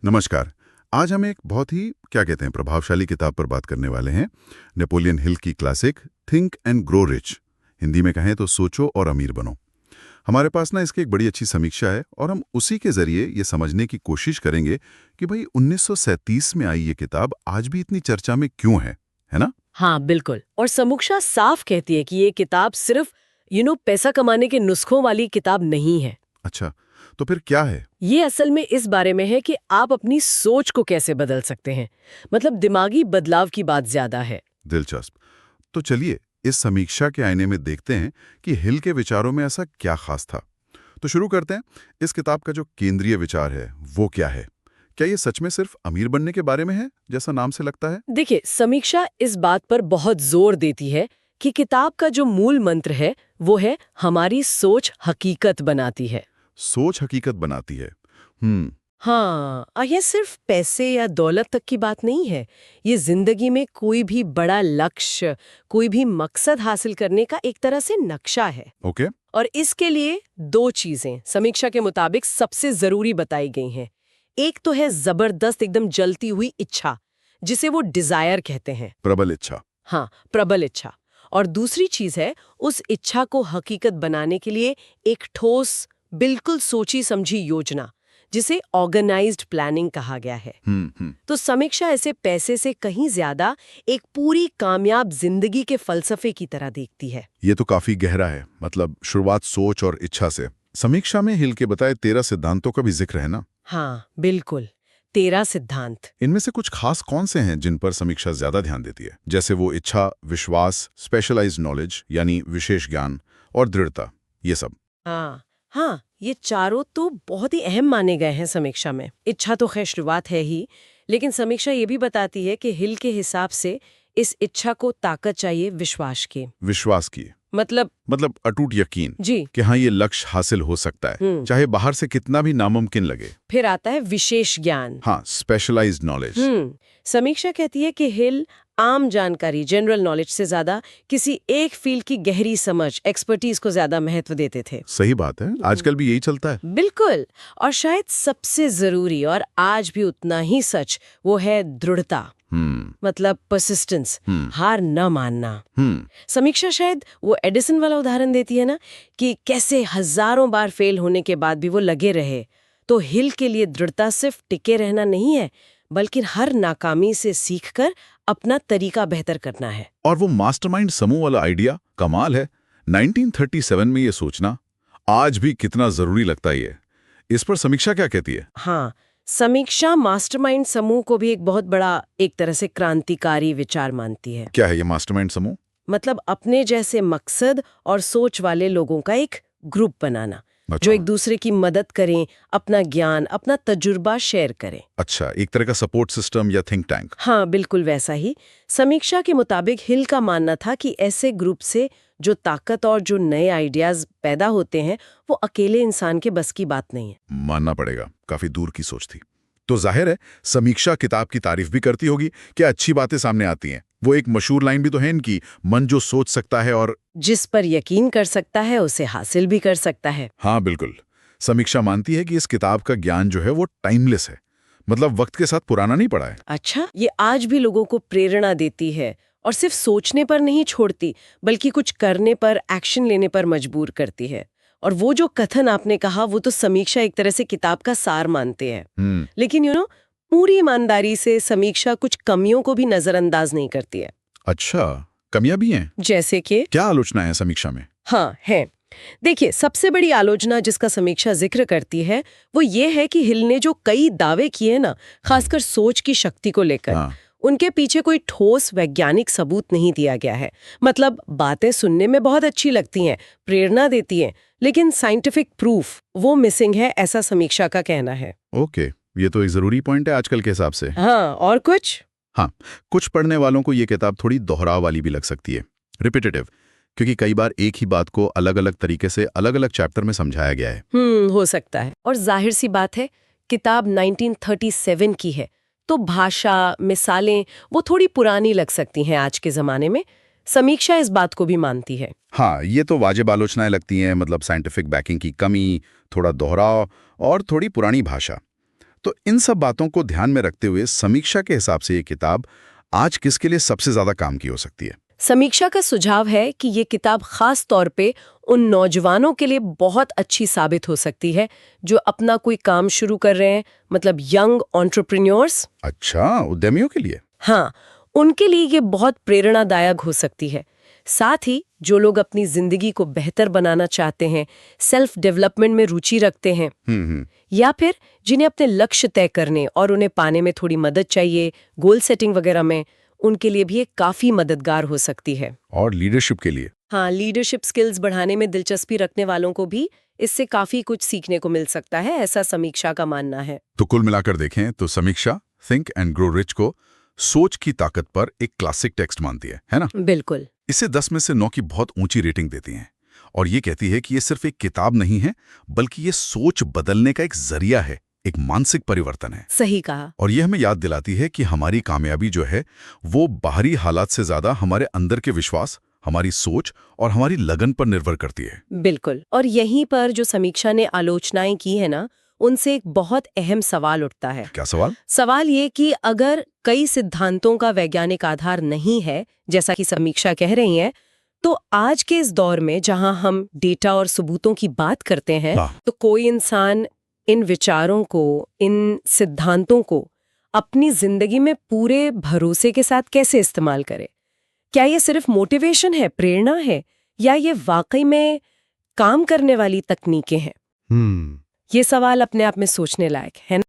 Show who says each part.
Speaker 1: नमस्कार। आज हम एक बहुत ही क्या कहते हैं प्रभावशाली किताब पर बात करने वाले हैं। नेपोलियन हिल की classic think and grow rich, Hindi में कहें तो सोचो और अमीर बनो। हमारे पास ना इसकी एक बड़ी अच्छी समीक्षा है और हम उसी के जरिए ये समझने की कोशिश करेंगे कि भाई 1937 में आई ये किताब आज भी इतनी चर्चा में क्यों है ना?
Speaker 2: हाँ बिल्कुल। और समीक्षा साफ कहती है कि ये किताब सिर्फ पैसा कमाने के नुस्खों वाली किताब नहीं है।
Speaker 1: अच्छा, तो फिर क्या है?
Speaker 2: ये असल में इस बारे में है कि आप अपनी सोच को कैसे बदल सकते हैं। मतलब दिमागी बदलाव की बात ज्यादा है।
Speaker 1: दिलचस्प। तो चलिए इस समीक्षा के आईने में देखते हैं कि हिल के विचारों में ऐसा क्या खास था। तो शुरू करते हैं। इस किताब का जो केंद्रीय विचार है वो क्या है? क्या ये सच में सिर्फ अमीर बनने के बारे में है जैसा नाम से लगता है?
Speaker 2: देखिए, समीक्षा इस बात पर बहुत जोर देती है कि किताब का जो मूल मंत्र है वो है हमारी सोच हकीकत बनाती है।
Speaker 1: सोच हकीकत बनाती है।
Speaker 2: हाँ, और ये सिर्फ पैसे या दौलत तक की बात नहीं है। ये जिंदगी में कोई भी बड़ा लक्ष्य, कोई भी मकसद हासिल करने का एक तरह से नक्शा है।
Speaker 1: ओके।
Speaker 2: और इसके लिए दो चीजें समीक्षा के मुताबिक सबसे जरूरी बताई गई हैं। एक तो है जबरदस्त एकदम जलती हुई इच्छा, जिसे वो डिजायर कहते हैं।
Speaker 1: प्रबल इच्छा।
Speaker 2: हाँ, प्रबल इच्छा। और दूसरी चीज है उस इच्छा को हकीकत बनाने के लिए एक ठोस, बिल्कुल सोची समझी योजना, जिसे ऑर्गेनाइज्ड प्लानिंग कहा गया है। तो समीक्षा ऐसे पैसे से कहीं ज्यादा एक पूरी कामयाब जिंदगी के फलसफे की तरह देखती है।
Speaker 1: ये तो काफी गहरा है। मतलब शुरुआत सोच और इच्छा से। समीक्षा में हिल के बताए 13 सिद्धांतों का भी जिक्र है ना?
Speaker 2: हाँ बिल्कुल, 13 सिद्धांत।
Speaker 1: इनमें से कुछ खास कौन से हैं जिन पर समीक्षा ज्यादा ध्यान देती है? जैसे वो इच्छा, विश्वास, स्पेशलाइज्ड नॉलेज यानी विशेष ज्ञान और दृढ़ता, ये सब।
Speaker 2: हाँ, ये चारों तो बहुत ही अहम माने गए हैं समीक्षा में। इच्छा तो खैर शुरुआत है ही, लेकिन समीक्षा ये भी बताती है कि हिल के हिसाब से इस इच्छा को ताकत चाहिए विश्वास की।
Speaker 1: विश्वास की
Speaker 2: मतलब
Speaker 1: अटूट यकीन
Speaker 2: जी।
Speaker 1: कि हाँ ये लक्ष्य हासिल हो सकता है, चाहे बाहर से कितना भी नामुमकिन लगे।
Speaker 2: फिर आता है विशेष ज्ञान।
Speaker 1: हाँ, स्पेशलाइज्ड नॉलेज।
Speaker 2: समीक्षा कहती है कि हिल आम जानकारी, जनरल नॉलेज से ज्यादा किसी एक फील्ड की गहरी समझ, एक्सपर्टीज को ज्यादा महत्व देते थे।
Speaker 1: सही बात है, आजकल भी यही चलता है।
Speaker 2: बिल्कुल। और शायद सबसे जरूरी और आज भी उतना ही सच वो है दृढ़ता। मतलब परसिस्टेंस, हार न मानना। समीक्षा शायद वो एडिसन वाला उदाहरण देती है ना, कि कैसे हजारों बार फेल होने के बाद भी वो लगे रहे। तो हिल के लिए दृढ़ता सिर्फ टिके रहना नहीं है, बल्कि हर नाकामी से सीखकर अपना तरीका बेहतर करना है।
Speaker 1: और वो मास्टरमाइंड समूह वाला आइडिया कमाल है। 1937 में ये सोचना आज भी कितना जरूरी लगता है। इस पर समीक्षा क्या कहती है?
Speaker 2: हाँ, समीक्षा मास्टरमाइंड समूह को भी एक बहुत बड़ा, एक तरह से क्रांतिकारी विचार मानती है।
Speaker 1: क्या है ये मास्टरमाइंड समूह?
Speaker 2: मतलब अपने जैसे मकसद और सोच वाले लोगों का एक ग्रुप बनाना।
Speaker 1: अच्छा।
Speaker 2: जो एक दूसरे की मदद करें, अपना ज्ञान, अपना तजुर्बा शेयर करें।
Speaker 1: अच्छा, एक तरह का सपोर्ट सिस्टम या थिंक टैंक।
Speaker 2: हाँ बिल्कुल वैसा ही। समीक्षा के मुताबिक हिल का मानना था कि ऐसे ग्रुप से जो ताकत और जो नए आइडियाज पैदा होते हैं वो अकेले इंसान के बस की बात नहीं है।
Speaker 1: मानना पड़ेगा, काफी दूर की सोच थी। तो जाहिर है समीक्षा किताब की तारीफ भी करती होगी कि अच्छी बातें सामने आती हैं। वो एक मशहूर लाइन भी तो है इनकी, मन जो सोच सकता है और
Speaker 2: जिस पर यकीन कर सकता है उसे हासिल भी कर सकता है।
Speaker 1: हाँ बिल्कुल। समीक्षा मानती है कि इस किताब का ज्ञान जो है वो टाइमलेस है। मतलब वक्त के साथ पुराना नहीं पड़ा है।
Speaker 2: अच्छा, ये आज भी लोगों को प्रेरणा देती है और सिर्फ सोचने पर नहीं छोड़ती, बल्कि कुछ करने पर, एक्शन लेने पर मजबूर करती है। और वो जो कथन आपने कहा वो तो समीक्षा एक तरह से किताब का सार मानते हैं। लेकिन पूरी ईमानदारी से समीक्षा कुछ कमियों को भी नजरअंदाज नहीं करती है।
Speaker 1: अच्छा, कमियां भी हैं?
Speaker 2: जैसे कि
Speaker 1: क्या आलोचना है समीक्षा में?
Speaker 2: हाँ है। देखिए, सबसे बड़ी आलोचना जिसका समीक्षा जिक्र करती है वो ये है कि हिल ने जो कई दावे किए ना, खासकर सोच की शक्ति को लेकर, उनके पीछे कोई ठोस वैज्ञानिक सबूत नहीं दिया गया है। मतलब बातें सुनने में बहुत अच्छी लगती हैं, प्रेरणा देती हैं, लेकिन साइंटिफिक प्रूफ वो मिसिंग है, ऐसा समीक्षा का कहना है।
Speaker 1: ओके, ये तो एक जरूरी पॉइंट है आजकल के हिसाब से।
Speaker 2: हाँ, और कुछ?
Speaker 1: हाँ, कुछ पढ़ने वालों को ये किताब थोड़ी दोहराव वाली भी लग सकती है, रिपीटेटिव, क्योंकि कई बार एक ही बात को अलग अलग तरीके से अलग अलग चैप्टर में समझाया गया है।
Speaker 2: हो सकता है। और जाहिर सी बात है, किताब 1937 की है, तो भाषा, मिसालें वो थोड़ी पुरानी लग सकती हैं आज के जमाने में। समीक्षा इस बात को भी मानती है।
Speaker 1: हाँ, ये तो वाजिब आलोचनाएं लगती हैं। मतलब साइंटिफिक बैकिंग की कमी, थोड़ा दोहराव और थोड़ी पुरानी भाषा। तो इन सब बातों को ध्यान में रखते हुए समीक्षा के हिसाब से ये किताब आज किसके लिए सबसे ज्यादा काम की हो सकती है?
Speaker 2: समीक्षा का सुझाव है कि ये किताब खास तौर पे उन नौजवानों के लिए बहुत अच्छी साबित हो सकती है जो अपना कोई काम शुरू कर रहे हैं, मतलब यंग एंटरप्रेन्योर्स।
Speaker 1: अच्छा, उद्यमियों के लिए?
Speaker 2: हाँ, उनके लिए ये बहुत प्रेरणादायक हो सकती है। साथ ही जो लोग अपनी जिंदगी को बेहतर बनाना चाहते हैं, सेल्फ डेवलपमेंट में रुचि रखते हैं, या फिर जिन्हें अपने लक्ष्य तय करने और उन्हें पाने में थोड़ी मदद चाहिए, गोल सेटिंग वगैरह में, उनके लिए भी ये काफी मददगार हो सकती है।
Speaker 1: और लीडरशिप के लिए?
Speaker 2: हाँ, लीडरशिप स्किल्स बढ़ाने में दिलचस्पी रखने वालों को भी इससे काफी कुछ सीखने को मिल सकता है, ऐसा समीक्षा का मानना है।
Speaker 1: तो कुल मिलाकर देखें तो समीक्षा थिंक एंड ग्रो रिच को सोच की ताकत पर एक क्लासिक टेक्स्ट मानती है ना?
Speaker 2: बिल्कुल।
Speaker 1: इसे 10 में से 9 की बहुत ऊंची रेटिंग देती हैं और ये कहती है कि ये सिर्फ एक किताब नहीं है, बल्कि ये सोच बदलने का एक जरिया है, एक मानसिक परिवर्तन है।
Speaker 2: सही कहा।
Speaker 1: और ये हमें याद दिलाती है कि हमारी कामयाबी जो है वो बाहरी हालात से ज्यादा हमारे अंदर के विश्वास, हमारी सोच और हमारी लगन पर निर्भर करती है।
Speaker 2: बिल्कुल। और यहीं पर जो समीक्षा ने आलोचनाएं की है ना, उनसे एक बहुत अहम सवाल उठता है।
Speaker 1: क्या सवाल?
Speaker 2: सवाल ये कि अगर कई सिद्धांतों का वैज्ञानिक आधार नहीं है, जैसा कि समीक्षा कह रही है, तो आज के इस दौर में जहां हम डेटा और सबूतों की बात करते हैं, तो कोई इंसान इन विचारों को, इन सिद्धांतों को अपनी जिंदगी में पूरे भरोसे के साथ कैसे इस्तेमाल करे? क्या ये सिर्फ मोटिवेशन है, प्रेरणा है, या ये वाकई में काम करने वाली तकनीकें हैं? ये सवाल अपने आप में सोचने लायक है ना?